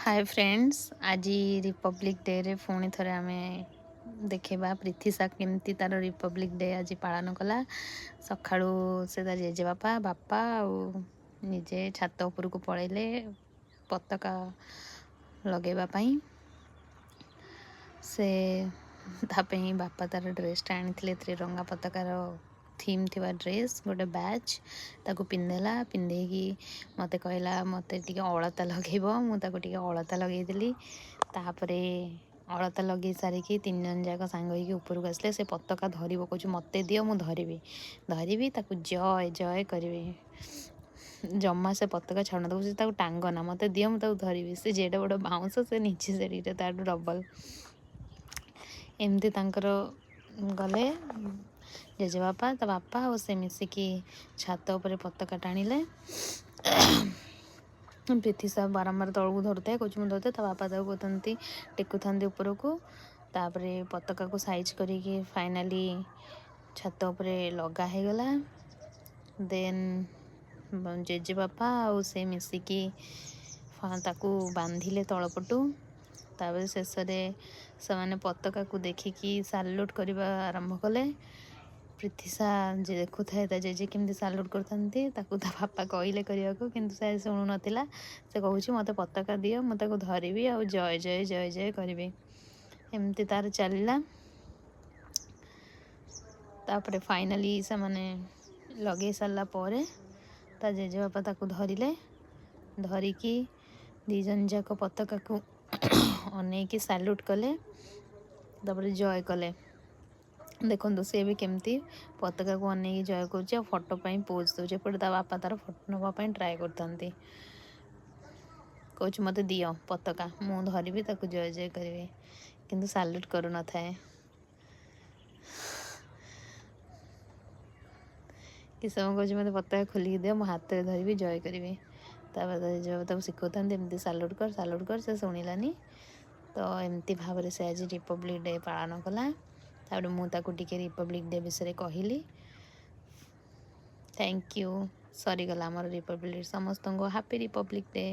Hi friends, आज Republic day रे पुणी थे आम देखा प्रीतिशा केमती तार रिपब्लिक डे आज पालन कला। सका से जेजे बापा बापा निजे छात उपर को पलैले पताका लगेवाई से बापा तार ड्रेसटा आनी त्रिरंगा पताकार थीम थी ड्रेस गोटे बैच ताको पिंधेला पिंधेकी मते कहला मते टिके अलता लगेब मुझे अलता लगेदेली। तापर अलता लगे सारिकी तीन जन जाक सांग ऊपर को आसले से पताका धरब कह मत दियो मु धरबी ताको जय जय करी जमा से पताका छाड़ दब से टांगना मत दियो मुझे धरबी से जेडे बड़ बाउंस से नीचे से डबल एमती तांकर गले जेजेबापा ता बापा और से मिसिकी छात उपर पताका टाणिले। प्रीतिशा बारंबार तौक धरुए कौच मुझे धरते ता बापा कहते टेकु था ऊपर को तापर पताका को साइज करी फाइनाली छात उपर लगा हो गला। देन जेजेबापा और से मिसिकी ताकू बांधिले तलपटू तापर शेष से मैंने पताका को देखिकी साल्यूट करने आरंभ कले। प्रीतिशा जे देखु था जेजे केमती साल्यूट करते बापा कहले करने को किंतु से शुणु नाला से कहूँ मत पताका दियो मुझे धरबी आ जय जय जय जय करी एमती तार चलला। तापर फाइनाली से मैंने लगे सारा पर ता जेजे बापा ताकू धरिले धरिकी दीजन जाक पताका को अनेक साल्यूट कले तापर जय कले। देखो सी भी केमती पताका को अनेक जय कर फोटो पोज दूचे एपटे बापा तार फोटो नापी ट्राए करते कौच मत दियो पताका मु धरबी ताकू जय जय करी किंतु साल्यूट करू न थाए कि समय कौच मत पताका खोलिक दियो मो हाथ में धरबी जय करी तापर शिखुता एमती साल्यूट कर से शुणिलानी। तो एमती भाव से आज रिपब्लिक डे पालन कला। तापर मुझे रिपब्लिक डे विषय कहली। थैंक यू सरीगला आमर रिपब्लिक समस्त को हैप्पी रिपब्लिक डे।